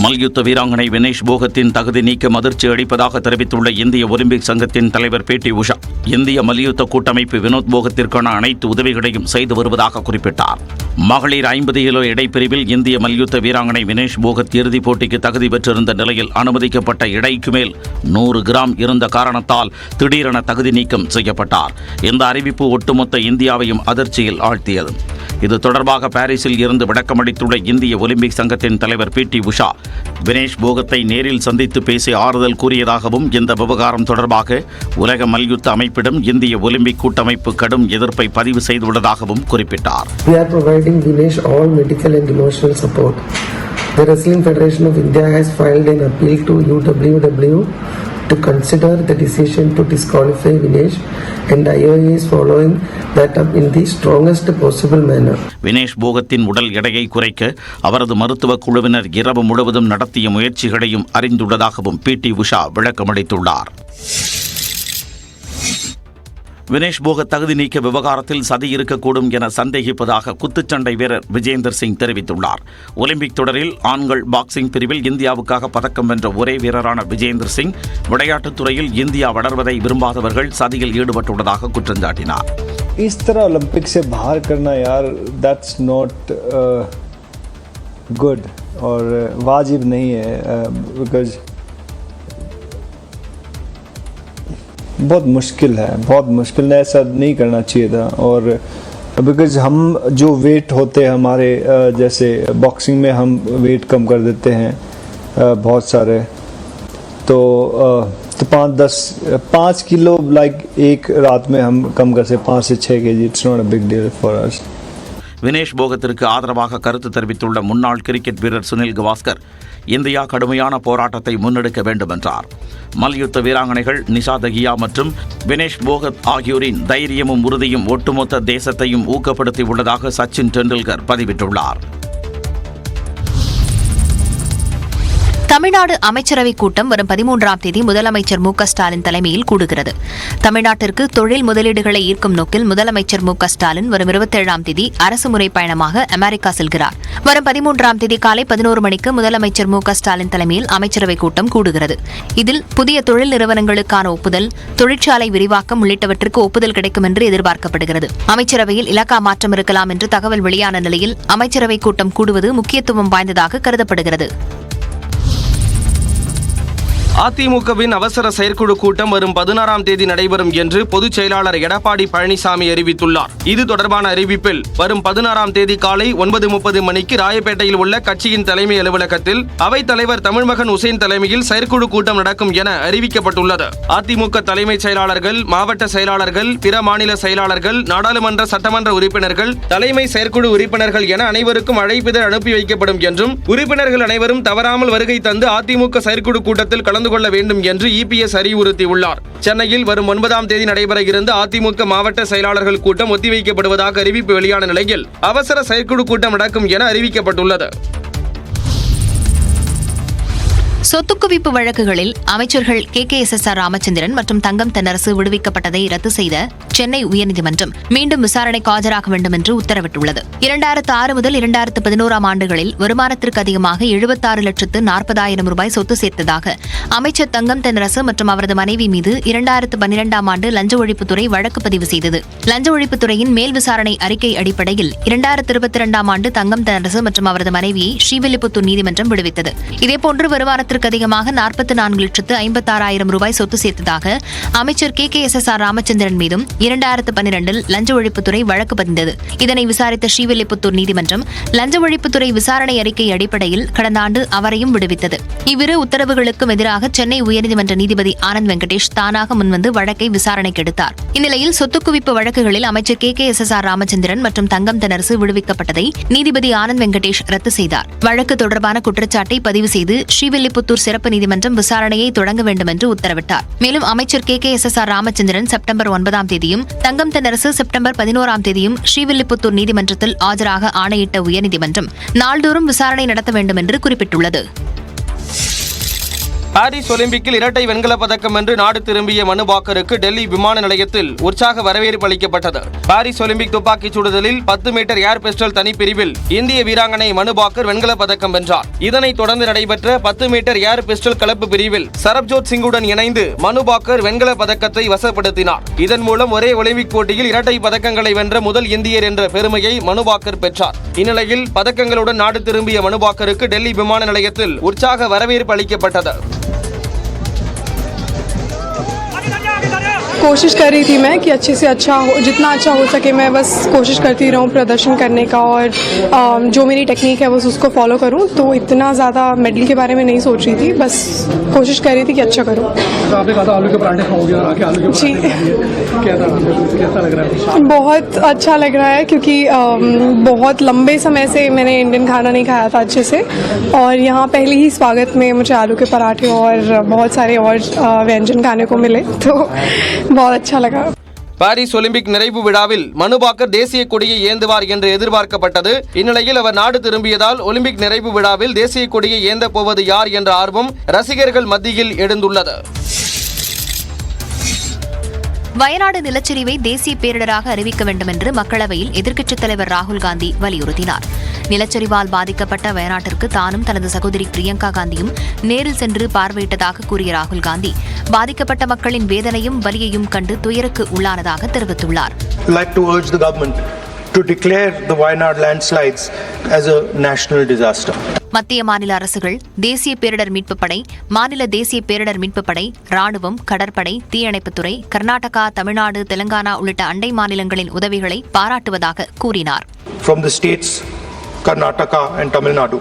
மல்யுத்த வீராங்கனை வினேஷ் போகத்தின் தகுதி நீக்கம் அதிர்ச்சி அளிப்பதாக தெரிவித்துள்ள இந்திய ஒலிம்பிக் சங்கத்தின் தலைவர் பி.டி. உஷா, இந்திய மல்யுத்த கூட்டமைப்பு வினோத் போகத்திற்கான அனைத்து உதவிகளையும் செய்து வருவதாக குறிப்பிட்டார். மகளிர் 50 கிலோ எடைப்பிரிவில் இந்திய மல்யுத்த வீராங்கனை வினேஷ் போகத் இறுதிப் போட்டிக்கு தகுதி பெற்றிருந்த நிலையில் அனுமதிக்கப்பட்ட எடைக்கு மேல் 100 கிராம் இருந்த காரணத்தால் திடீரென தகுதி நீக்கம் செய்யப்பட்டார். இந்த அறிவிப்பு ஒட்டுமொத்த இந்தியாவையும் அதிர்ச்சியில் ஆழ்த்தியது. இது தொடர்பாக பாரிஸில் இருந்து விளக்கமளித்துள்ள இந்திய ஒலிம்பிக் சங்கத்தின் தலைவர் பி.டி. உஷா, வினேஷ் போகத்தை நேரில் சந்தித்து பேசி ஆறுதல் கூறியதாகவும் இந்த விவகாரம் தொடர்பாக உலக மல்யுத்த அமைப்பிடம் இந்திய ஒலிம்பிக் கூட்டமைப்பு கடும் எதிர்ப்பை பதிவு செய்துள்ளதாகவும் குறிப்பிட்டார். We are providing Vinesh all medical and emotional support. The Wrestling Federation of India has filed an appeal to UWW to consider the decision to disqualify Vinesh, and IOA is following that up in the strongest possible manner. Vinesh போகத்தின் உடல் எடையை குறைக்க அவரது மருத்துவ குழுவினர் இரவு முழுவதும் நடத்திய முயற்சிகளையும் அறிந்துள்ளதாகவும் பி.டி. உஷா விளக்கமளித்துள்ளார். வினேஷ் போகத் தகுதி நீக்க விவகாரத்தில் சதி இருக்கக்கூடும் என சந்தேகிப்பதாக குத்துச்சண்டை வீரர் விஜேந்தர் சிங் தெரிவித்துள்ளார். ஒலிம்பிக் தொடரில் ஆண்கள் பாக்ஸிங் பிரிவில் இந்தியாவுக்காக பதக்கம் வென்ற ஒரே வீரரான விஜேந்தர் சிங் விளையாட்டுத் துறையில் இந்தியா வளர்வதை விரும்பாதவர்கள் சதியில் ஈடுபட்டுள்ளதாக குற்றம் சாட்டினார். इस तरह ओलंपिक से बाहर करना यार, दैट्स नॉट गुड और वाजिब नहीं है, बिकॉज बहुत मुश्किल है, ऐसा नहीं करना चाहिए था. और बिकॉज हम जो वेट होते हैं हमारे, जैसे बॉक्सिंग में हम वेट कम कर देते हैं बहुत सारे, तो 5 किलो लाइक एक रात में हम कम कर सकते 5 से 6 kg. It's not a big deal for us. Vinesh போகத்திற்கு ஆதரவாக கருத்து தெரிவித்துள்ள முன்னாள் கிரிக்கெட் வீரர் சுனில் கவாஸ்கர், இந்தியா கடுமையான போராட்டத்தை முன்னெடுக்க வேண்டும் என்றார். மல்யுத்த வீராங்கனைகள் நிஷா தகியா மற்றும் வினேஷ் போகத் ஆகியோரின் தைரியமும் உறுதியும் ஒட்டுமொத்த தேசத்தையும் ஊக்கப்படுத்தி உள்ளதாக சச்சின் டெண்டுல்கர் பதிவிட்டுள்ளார். தமிழ்நாடு அமைச்சரவைக் கூட்டம் வரும் 13ஆம் தேதி முதலமைச்சர் மு க ஸ்டாலின் தலைமையில் கூடுகிறது. தமிழ்நாட்டிற்கு தொழில் முதலீடுகளை ஈர்க்கும் நோக்கில் முதலமைச்சர் மு க ஸ்டாலின் வரும் 27ஆம் தேதி அரசுமுறை பயணமாக அமெரிக்கா செல்கிறார். வரும் 13ஆம் தேதி காலை 11 மணிக்கு முதலமைச்சர் மு க ஸ்டாலின் தலைமையில் அமைச்சரவைக் கூட்டம் கூடுகிறது. இதில் புதிய தொழில் நிறுவனங்களுக்கான ஒப்புதல், தொழிற்சாலை விரிவாக்கம் உள்ளிட்டவற்றுக்கு ஒப்புதல் கிடைக்கும் என்று எதிர்பார்க்கப்படுகிறது. அமைச்சரவையில் இலாகா மாற்றம் இருக்கலாம் என்று தகவல் வெளியான நிலையில் அமைச்சரவைக் கூட்டம் கூடுவது முக்கியத்துவம் வாய்ந்ததாக கருதப்படுகிறது. அதிமுகவின் அவசர செயற்குழு கூட்டம் வரும் 16ஆம் தேதி நடைபெறும் என்று பொதுச் செயலாளர் எடப்பாடி பழனிசாமி அறிவித்துள்ளார். இது தொடர்பான அறிவிப்பில் வரும் 16ஆம் தேதி காலை 9:30 மணிக்கு ராயப்பேட்டையில் உள்ள கட்சியின் தலைமை அலுவலகத்தில் அவைத் தலைவர் தமிழ்மகன் உசேன் தலைமையில் செயற்குழு கூட்டம் நடக்கும் என அறிவிக்கப்பட்டுள்ளது. அதிமுக தலைமைச் செயலாளர்கள், மாவட்ட செயலாளர்கள், பிற மாநில செயலாளர்கள், நாடாளுமன்ற சட்டமன்ற உறுப்பினர்கள், தலைமை செயற்குழு உறுப்பினர்கள் என அனைவருக்கும் அழைப்பிதழ் அனுப்பி வைக்கப்படும் என்றும் உறுப்பினர்கள் அனைவரும் தவறாமல் வருகை தந்து அதிமுக செயற்குழு கூட்டத்தில் கலந்து கொள்ள வேண்டும் என்று இபிஎஸ் அறிவுறுத்தியுள்ளார். சென்னையில் வரும் 9ஆம் தேதி நடைபெற இருந்த அதிமுக மாவட்ட செயலாளர்கள் கூட்டம் ஒத்திவைக்கப்படுவதாக அறிவிப்பு வெளியான நிலையில் அவசர செயற்குழு கூட்டம் நடக்கும் என அறிவிக்கப்பட்டுள்ளது. சொத்து குவிப்பு வழக்குகளில் அமைச்சர்கள் KKSSR ராமச்சந்திரன் மற்றும் தங்கம் தென்னரசு விடுவிக்கப்பட்டதை ரத்து செய்த சென்னை உயர்நீதிமன்றம் மீண்டும் விசாரணைக்கு ஆஜராக வேண்டும் என்று உத்தரவிட்டுள்ளது. 2006 முதல் 2011ஆம் ஆண்டுகளில் வருமானத்திற்கு அதிகமாக 76,40,000 ரூபாய் சொத்து சேர்த்ததாக அமைச்சர் தங்கம் தென்னரசு மற்றும் அவரது மனைவி மீது 2012ஆம் ஆண்டு லஞ்ச ஒழிப்புத்துறை வழக்கு பதிவு செய்தது. லஞ்ச ஒழிப்புத்துறையின் மேல் விசாரணை அறிக்கை அடிப்படையில் 2022ஆம் ஆண்டு தங்கம் தென்னரசு மற்றும் அவரது மனைவியை ஸ்ரீவில்லிபுத்தூர் நீதிமன்றம் விடுவித்தது. இதேபோன்று வருமானத்திற்கு அதிகமாக 44,56,000 ரூபாய் சொத்து சேர்த்ததாக அமைச்சர் KKSSR ராமச்சந்திரன் மீதும் 2012இல் லஞ்ச ஒழிப்புத்துறை வழக்கு பதிந்தது. இதனை விசாரித்த ஸ்ரீவில்லிபுத்தூர் நீதிமன்றம் லஞ்ச ஒழிப்புத்துறை விசாரணை அறிக்கை அடிப்படையில் கடந்த ஆண்டு அவரையும் விடுவித்தது. இவ்விரு உத்தரவுகளுக்கும் எதிராக சென்னை உயர்நீதிமன்ற நீதிபதி ஆனந்த் வெங்கடேஷ் தானாக முன்வந்து வழக்கை விசாரணைக்கு எடுத்தார். இந்நிலையில் சொத்து குவிப்பு வழக்குகளில் அமைச்சர் KKSSR ராமச்சந்திரன் மற்றும் தங்கம் தென்னரசு விடுவிக்கப்பட்டதை நீதிபதி ஆனந்த் வெங்கடேஷ் ரத்து செய்தார். வழக்கு தொடர்பான குற்றச்சாட்டை பதிவு செய்து ஸ்ரீவில்லிபுத்தூர் சிறப்பு நீதிமன்றம் விசாரணையை தொடங்க வேண்டும் என்று உத்தரவிட்டார். மேலும் அமைச்சர் KKSSR ராமச்சந்திரன் செப்டம்பர் 9ஆம் தேதியும் தங்கம் தென்னரசு செப்டம்பர் 11ஆம் தேதியும் ஸ்ரீவில்லிபுத்தூர் நீதிமன்றத்தில் ஆஜராக ஆணையிட்ட உயர்நீதிமன்றம் நாள்தோறும் விசாரணை நடத்த வேண்டும் என்று குறிப்பிட்டுள்ளது. பாரிஸ் ஒலிம்பிக்கில் இரட்டை வெண்கலப் பதக்கம் வென்று நாடு திரும்பிய மனு பாக்கருக்கு டெல்லி விமான நிலையத்தில் உற்சாக வரவேற்பு அளிக்கப்பட்டது. பாரிஸ் ஒலிம்பிக் துப்பாக்கிச் சுடுதலில் 10 மீட்டர் ஏர் பிஸ்டல் தனிப்பிரிவில் இந்திய வீராங்கனை மனு பாக்கர் வெண்கலப் பதக்கம் வென்றார். இதனைத் தொடர்ந்து நடைபெற்ற 10 மீட்டர் ஏர் பிஸ்டல் கலப்பு பிரிவில் சரப்ஜோத் சிங்குடன் இணைந்து மனு பாக்கர் வெண்கலப் பதக்கத்தை வசப்படுத்தினார். இதன் மூலம் ஒரே ஒலிம்பிக் போட்டியில் இரட்டை பதக்கங்களை வென்ற முதல் இந்தியர் என்ற பெருமையை மனு பாக்கர் பெற்றார். இந்நிலையில் பதக்கங்களுடன் நாடு திரும்பிய மனு பாக்கருக்கு டெல்லி விமான நிலையத்தில் உற்சாக வரவேற்பு அளிக்கப்பட்டது. कोशिश कर रही थी मैं कि अच्छे से अच्छा हो, जितना अच्छा हो सके मैं बस कोशिश करती रहूँ प्रदर्शन करने का और जो मेरी टेक्निक है बस उसको फॉलो करूँ. तो इतना ज़्यादा मेडल के बारे में नहीं सोच रही थी, बस कोशिश कर रही थी कि अच्छा करूँ. तो आपने कहा था आलू के पराठे खाओगे और आके आलू के जी कैसा लग रहा है? बहुत अच्छा लग रहा है क्योंकि बहुत लंबे समय से मैंने इंडियन खाना नहीं खाया था अच्छे से और यहाँ पहले ही स्वागत में मुझे आलू के पराठे और बहुत सारे और व्यंजन खाने को मिले तो बहुत अच्छा लगा. பாரிஸ் ஒலிம்பிக் நிறைவு விழாவில் மனு பாக்கர் தேசிய கொடியை ஏந்துவார் என்று எதிர்பார்க்கப்பட்டது. இந்நிலையில் அவர் நாடு திரும்பியதால் ஒலிம்பிக் நிறைவு விழாவில் தேசிய கொடியை ஏந்த போவது யார் என்ற ஆர்வம் ரசிகர்கள் மத்தியில் எழுந்துள்ளது. வயநாடு நிலச்சரிவை தேசிய பேரிடராக அறிவிக்க வேண்டும் என்று மக்களவையில் எதிர்க்கட்சித் தலைவர் ராகுல் காந்தி வலியுறுத்தினார். நிலச்சரிவால் பாதிக்கப்பட்ட வயநாட்டிற்கு தானும் தனது சகோதரி பிரியங்கா காந்தியும் நேரில் சென்று பார்வையிட்டதாக கூறிய ராகுல் காந்தி பாதிக்கப்பட்ட மக்களின் வேதனையும் வலியையும் கண்டு துயருக்கு உள்ளானதாக தெரிவித்துள்ளார். Like to urge the government to declare the Wayanad landslides as a national disaster. மத்திய மாநில அரசுகள் தேசிய பேரிடர் மீட்புப் படை, மாநில தேசிய பேரிடர் மீட்புப் படை, ராணுவம், கடற்படை, தீயணைப்புத்துறை, கர்நாடகா, தமிழ்நாடு, தெலங்கானா உள்ளிட்ட அண்டை மாநிலங்களின் உதவிகளை பாராட்டுவதாக கூறினார். From the states Karnataka and Tamil Nadu,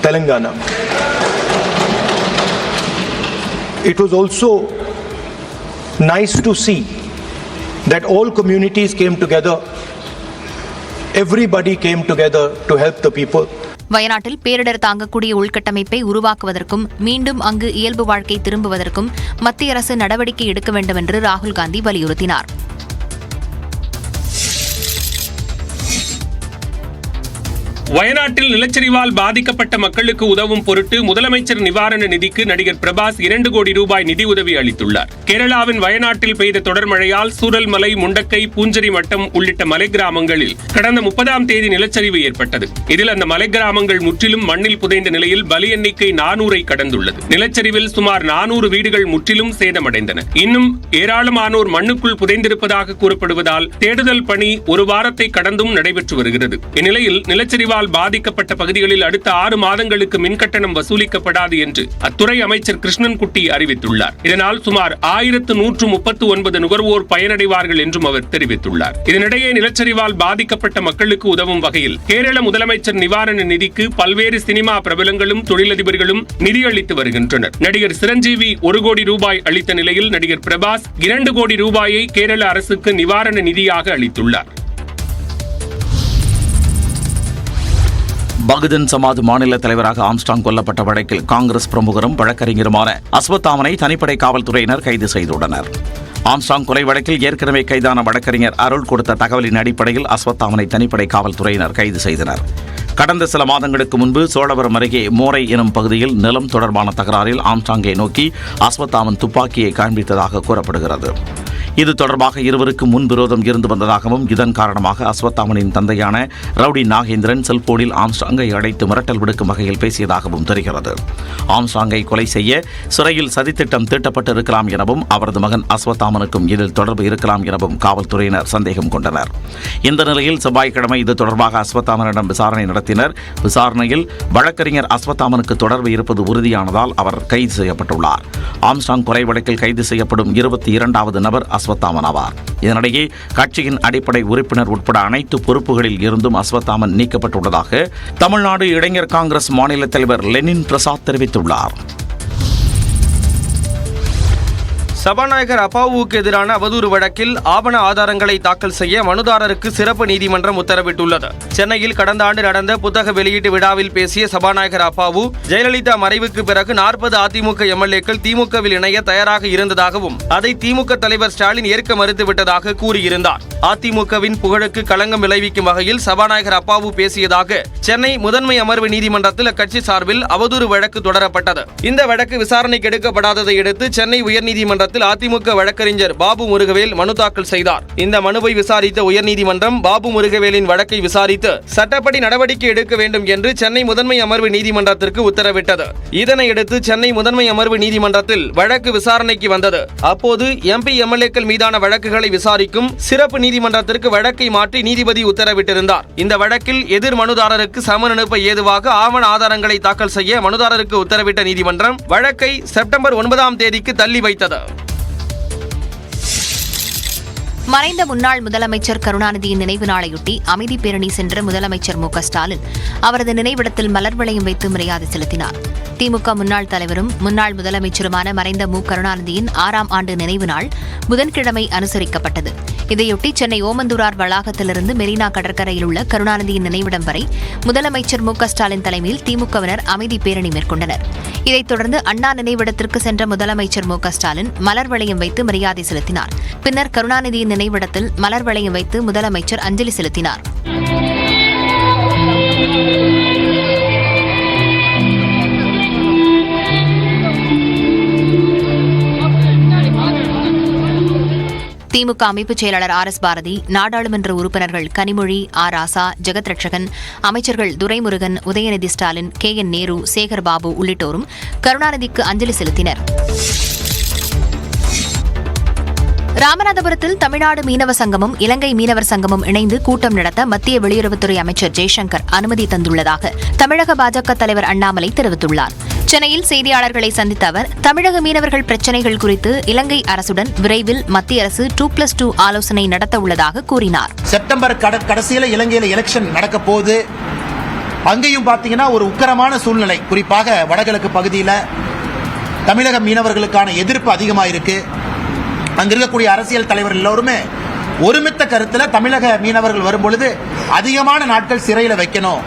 Telangana. It was also nice to see that all communities came together. Everybody came together to help the people. வயநாட்டில் பேரிடர் தாங்கக்கூடிய உள்கட்டமைப்பை உருவாக்குவதற்கும் மீண்டும் அங்கு இயல்பு வாழ்க்கை திரும்புவதற்கும் மத்திய அரசு நடவடிக்கை எடுக்க வேண்டும் என்று ராகுல் காந்தி வலியுறுத்தினார். வயநாட்டில் நிலச்சரிவால் பாதிக்கப்பட்ட மக்களுக்கு உதவும் பொருட்டு முதலமைச்சர் நிவாரண நிதிக்கு நடிகர் பிரபாஸ் 2 கோடி ரூபாய் நிதியுதவி அளித்துள்ளார். கேரளாவின் வயநாட்டில் பெய்த தொடர் மழையால் சூரல்மலை, முண்டக்கை, பூஞ்சரி மட்டம் உள்ளிட்ட மலை கிராமங்களில் கடந்த 30ஆம் தேதி நிலச்சரிவு ஏற்பட்டது. இதில் அந்த மலை கிராமங்கள் முற்றிலும் மண்ணில் புதைந்த நிலையில் பலி எண்ணிக்கை 400ஐ கடந்துள்ளது. நிலச்சரிவில் சுமார் 400 வீடுகள் முற்றிலும் சேதமடைந்தன. இன்னும் ஏராளமானோர் மண்ணுக்குள் புதைந்திருப்பதாக கூறப்படுவதால் தேடுதல் பணி 1 வாரத்தை கடந்தும் நடைபெற்று வருகிறது. இந்நிலையில் நிலச்சரிவால் பாதிக்கப்பட்ட பகுதிகளில் அடுத்த 6 மாதங்களுக்கு மின்கட்டணம் வசூலிக்கப்படாது என்று அத்துறை அமைச்சர் கிருஷ்ணன் குட்டி அறிவித்துள்ளார். இதனால் சுமார் 1139 நுகர்வோர் பயனடைவார்கள் என்றும் அவர் தெரிவித்துள்ளார். இதனிடையே நிலச்சரிவால் பாதிக்கப்பட்ட மக்களுக்கு உதவும் வகையில் கேரள முதலமைச்சர் நிவாரண நிதிக்கு பல்வேறு சினிமா பிரபலங்களும் தொழிலதிபர்களும் நிதியளித்து வருகின்றனர். நடிகர் சிரஞ்சீவி 1 கோடி ரூபாய் அளித்த நிலையில் நடிகர் பிரபாஸ் 2 கோடி ரூபாயை கேரள அரசுக்கு நிவாரண நிதியாக அளித்துள்ளார். பகுஜன் சமாஜ் மாநில தலைவராக ஆம்ஸ்ட்ராங் கொல்லப்பட்ட வழக்கில் காங்கிரஸ் பிரமுகரும் வழக்கறிஞருமான அஸ்வத்தாமனை தனிப்படை காவல்துறையினர் கைது செய்துள்ளனர். ஆம்ஸ்ட்ராங் கொலை வழக்கில் ஏற்கனவே கைதான வழக்கறிஞர் அருள் கொடுத்த தகவலின் அடிப்படையில் அஸ்வத்தாமனை தனிப்படை காவல்துறையினர் கைது செய்தனர். கடந்த சில மாதங்களுக்கு முன்பு சோழவரம் அருகே மோரை எனும் பகுதியில் நிலம் தொடர்பான தகராறில் ஆம்ஸ்ட்ராங்கை நோக்கி அஸ்வத்தாமன் துப்பாக்கியை காண்பித்ததாக கூறப்படுகிறது. இது தொடர்பாக இருவருக்கு முன்விரோதம் இருந்து வந்ததாகவும் இதன் காரணமாக அஸ்வத்தாமனின் தந்தையான ரவுடி நாகேந்திரன் செல்போனில் ஆம்ஸ்ட்ராங்கை அழைத்து மிரட்டல் விடுக்கும் வகையில் பேசியதாகவும் தெரிகிறது. ஆம்ஸ்ட்ராங்கை கொலை செய்ய சிறையில் சதித்திட்டம் தீட்டப்பட்டிருக்கலாம் எனவும் அவரது மகன் அஸ்வத்தாமனுக்கும் இதில் தொடர்பு இருக்கலாம் எனவும் காவல்துறையினர் சந்தேகம் கொண்டனர். இந்த நிலையில் செவ்வாய்க்கிழமை இது தொடர்பாக அஸ்வத்தாமனிடம் விசாரணை நடத்தினர். விசாரணையில் வழக்கறிஞர் அஸ்வத்தாமனுக்கு தொடர்பு இருப்பது உறுதியானதால் அவர் கைது செய்யப்பட்டுள்ளார். ஆம்ஸ்ட்ராங் கொலை வழக்கில் கைது செய்யப்படும் 22வது நபர் அஸ்வத்தாமன் ஆவார். இதனிடையே கட்சியின் அடிப்படை உறுப்பினர் உட்பட அனைத்து பொறுப்புகளில் இருந்தும் அஸ்வத்தாமன் நீக்கப்பட்டுள்ளதாக தமிழ்நாடு இளைஞர் காங்கிரஸ் மாநில தலைவர் லெனின் பிரசாத் தெரிவித்துள்ளார். சபாநாயகர் அப்பாவுக்கு எதிரான அவதூறு வழக்கில் ஆவண ஆதாரங்களை தாக்கல் செய்ய மனுதாரருக்கு சிறப்பு நீதிமன்றம் உத்தரவிட்டுள்ளது. சென்னையில் கடந்த ஆண்டு நடந்த புத்தக வெளியீட்டு விழாவில் பேசிய சபாநாயகர் அப்பாவு, ஜெயலலிதா மறைவுக்கு பிறகு 40 அதிமுக எம்எல்ஏக்கள் திமுகவில் இணைய தயாராக இருந்ததாகவும் அதை திமுக தலைவர் ஸ்டாலின் ஏற்க மறுத்துவிட்டதாக கூறியிருந்தார். அதிமுகவின் புகழுக்கு களங்கம் விளைவிக்கும் வகையில் சபாநாயகர் அப்பாவு பேசியதாக சென்னை முதன்மை அமர்வு நீதிமன்றத்தில் அக்கட்சி சார்பில் அவதூறு வழக்கு தொடரப்பட்டது. இந்த வழக்கு விசாரணைக்கு எடுக்கப்படாததை அடுத்து சென்னை உயர்நீதிமன்றத்தில் அதிமுக வழக்கறிஞர் பாபு முருகவேல் மனு தாக்கல் செய்தார். இந்த மனுவை விசாரித்த உயர்நீதிமன்றம் பாபு முருகவேலின் வழக்கை விசாரித்து சட்டப்படி நடவடிக்கை எடுக்க வேண்டும் என்று சென்னை முதன்மை அமர்வு நீதிமன்றத்திற்கு உத்தரவிட்டது. இதனையடுத்து சென்னை முதன்மை அமர்வு நீதிமன்றத்தில் வழக்கு விசாரணைக்கு வந்தது. அப்போது எம்பி எம்எல்ஏக்கள் மீதான வழக்குகளை விசாரிக்கும் சிறப்பு நீதிமன்றத்திற்கு வழக்கை மாற்றி நீதிபதி உத்தரவிட்டிருந்தார். இந்த வழக்கில் எதிர் மனுதாரருக்கு சமன் அனுப்ப ஏதுவாக ஆவண ஆதாரங்களை தாக்கல் செய்ய மனுதாரருக்கு உத்தரவிட்ட நீதிமன்றம் வழக்கை செப்டம்பர் 9ஆம் தேதிக்கு தள்ளி வைத்தது. மறைந்த முன்னாள் முதலமைச்சர் கருணாநிதியின் நினைவு நாளையொட்டி அமைதி பேரணி சென்ற முதலமைச்சர் மு க ஸ்டாலின் அவரது நினைவிடத்தில் மலர் வளையம் வைத்து மரியாதை செலுத்தினார். திமுக முன்னாள் தலைவரும் முன்னாள் முதலமைச்சருமான மறைந்த மு கருணாநிதியின் 6ஆம் ஆண்டு நினைவு நாள் புதன்கிழமை அனுசரிக்கப்பட்டது. இதையொட்டி சென்னை ஓமந்தூரார் வளாகத்திலிருந்து மெரினா கடற்கரையில் உள்ள கருணாநிதியின் நினைவிடம் வரை முதலமைச்சர் மு க ஸ்டாலின் தலைமையில் திமுகவினர் அமைதி பேரணி மேற்கொண்டனர். இதைத் தொடர்ந்து அண்ணா நினைவிடத்திற்கு சென்ற முதலமைச்சர் மு க ஸ்டாலின் மலர் வளையம் வைத்து மரியாதை செலுத்தினார். பின்னர் கருணாநிதியின் நினைவிடத்தில் மலர் வளையம் வைத்து முதலமைச்சர் அஞ்சலி செலுத்தினார். திமுக அமைப்புச் செயலாளர் ஆர்.எஸ். பாரதி, நாடாளுமன்ற உறுப்பினர்கள் கனிமொழி, ஆர். ராசா, ஜெகத் ரட்சகன், அமைச்சர்கள் துரைமுருகன், உதயநிதி ஸ்டாலின், கே.என். நேரு, சேகர்பாபு உள்ளிட்டோரும் கருணாநிதிக்கு அஞ்சலி செலுத்தினர். ராமநாதபுரத்தில் தமிழ்நாடு மீனவ சங்கமும் இலங்கை மீனவர் சங்கமும் இணைந்து கூட்டம் நடத்த மத்திய வெளியுறவுத்துறை அமைச்சர் ஜெய்சங்கர் அனுமதி தந்துள்ளதாக தமிழக பாஜக தலைவர் அண்ணாமலை தெரிவித்துள்ளார். சென்னையில் செய்தியாளர்களை சந்தித்த அவர், தமிழக மீனவர்கள் பிரச்சினைகள் குறித்து இலங்கை அரசுடன் விரைவில் மத்திய அரசு 2+2 ஆலோசனை நடத்த உள்ளதாக கூறினார். செப்டம்பர் கடைசியில இலங்கையில் எலெக்ஷன் நடக்க போது, அங்கேயும் பாத்தீங்கன்னா ஒரு உக்கரமான சூழ்நிலை, குறிப்பாக வடகிழக்கு பகுதியில் தமிழக மீனவர்களுக்கான எதிர்ப்பு அதிகமாக இருக்கு. அங்க இருக்கக்கூடிய அரசியல் தலைவர்கள் எல்லோருமே ஒருமித்த கருத்துல தமிழக மீனவர்கள் வரும்பொழுது அதிகமான நாட்கள் சிறையில வைக்கணும்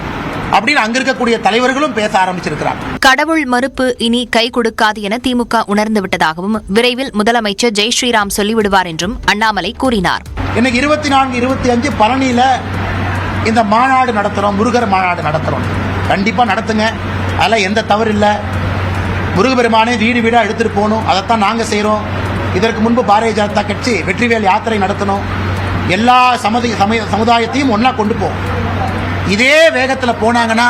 அப்படின்னு அங்க இருக்கக்கூடிய தலைவர்களும் பேச ஆரம்பிச்சிருக்கிறார். கடவுள் மறுப்பு இனி கை கொடுக்காது என திமுக உணர்ந்து விட்டதாகவும் விரைவில் முதலமைச்சர் ஜெய் ஸ்ரீராம் சொல்லிவிடுவார் என்றும் அண்ணாமலை கூறினார். இன்னைக்கு 24, 25 பழனியில இந்த மாநாடு நடத்துறோம், முருகர் மாநாடு நடத்துறோம். கண்டிப்பா நடத்துங்க, அதெல்லாம் எந்த தவறு இல்லை. முருகபெருமானே வீடு வீடா எடுத்துட்டு போகணும், அதைத்தான் நாங்க செய்யறோம். இதற்கு முன்பு பாரதிய ஜனதா கட்சி வெற்றிவேல் யாத்திரை நடத்தணும், எல்லா சமுதாயத்தையும் ஒன்னா கொண்டு போகும். இதே வேகத்தில் போனாங்கன்னா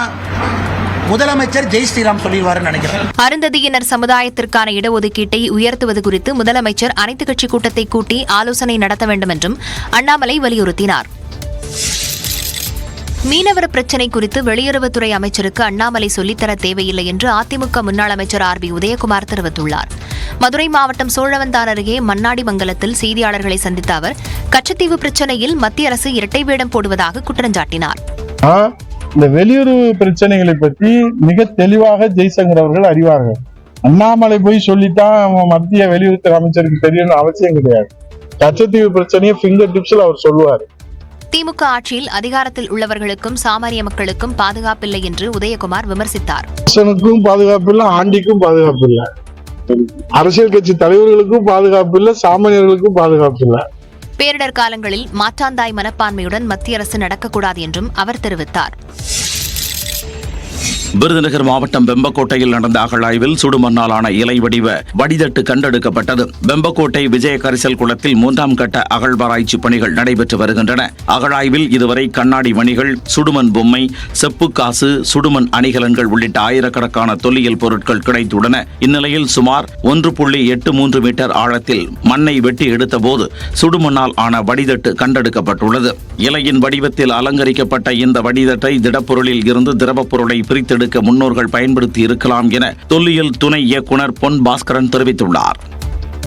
முதலமைச்சர் ஜெய் ஸ்ரீராம் சொல்லிடுவாருன்னு நினைக்கிறேன். அருந்ததியினர் சமுதாயத்திற்கான இடஒதுக்கீட்டை உயர்த்துவது குறித்து முதலமைச்சர் அனைத்துக் கட்சி கூட்டத்தை கூட்டி ஆலோசனை நடத்த வேண்டும் என்றும் அண்ணாமலை வலியுறுத்தினார். மீனவர் பிரச்சினை குறித்து வெளியுறவுத்துறை அமைச்சருக்கு அண்ணாமலை சொல்லித்தர தேவையில்லை என்று அதிமுக முன்னாள் அமைச்சர் ஆர்.பி. உதயகுமார் தெரிவித்துள்ளார். மதுரை மாவட்டம் சோழவந்தான் அருகே மண்ணாடிமங்கலத்தில் செய்தியாளர்களை சந்தித்த அவர், கச்சத்தீவு பிரச்சினையில் மத்திய அரசு இரட்டை வேடம் போடுவதாக குற்றஞ்சாட்டினார். இந்த வெளியுறவு பிரச்சனைகளை பற்றி மிக தெளிவாக ஜெய்சங்கர் அவர்கள் அறிவார்கள். அண்ணாமலை போய் சொல்லித்தான் மத்திய வெளியுறவுத்துறை அமைச்சருக்கு தெரியணும் அவசியம் கிடையாது. கச்சத்தீவு பிரச்சனையை ஃபிங்கர் டிப்ஸ்ல அவர் சொல்லுவார். திமுக ஆட்சியில் அதிகாரத்தில் உள்ளவர்களுக்கும் சாமானிய மக்களுக்கும் பாதுகாப்பில்லை என்று உதயகுமார் விமர்சித்தார். பாதுகாப்பில்லை, ஆண்டிக்கும் பாதுகாப்பில்லை, அரசியல் கட்சி தலைவர்களுக்கும் பாதுகாப்பில்லை, சாமானியர்களுக்கும் பாதுகாப்பில்லை. பேரிடர் காலங்களில் மாற்றாந்தாய் மனப்பான்மையுடன் மத்திய அரசு நடக்கக்கூடாது என்றும் அவர் தெரிவித்தார். விருதுநகர் மாவட்டம் வெம்பக்கோட்டையில் நடந்த அகழாய்வில் சுடுமண்ணாலான இலை வடிவ வடிதட்டு கண்டெடுக்கப்பட்டது. வெம்பக்கோட்டை விஜய கரிசல் குளத்தில் 3ஆம் கட்ட அகழ்வாராய்ச்சி பணிகள் நடைபெற்று வருகின்றன. அகழாய்வில் இதுவரை கண்ணாடி மணிகள், சுடுமண் பொம்மை, செப்புக்காசு, சுடுமண் அணிகலன்கள் உள்ளிட்ட ஆயிரக்கணக்கான தொல்லியல் பொருட்கள் கிடைத்துள்ளன. இந்நிலையில் சுமார் 1.83 மீட்டர் ஆழத்தில் மண்ணை வெட்டி எடுத்தபோது சுடுமண்ணால் ஆன வடிதட்டு கண்டெடுக்கப்பட்டுள்ளது. இலையின் வடிவத்தில் அலங்கரிக்கப்பட்ட இந்த வடிதட்டை திடப்பொருளில் இருந்து திரவப் பொருளை பிரித்து முன்னோர்கள் பயன்படுத்தி இருக்கலாம் என தொல்லியல் துணை இயக்குனர் பொன் பாஸ்கரன் தெரிவித்துள்ளார்.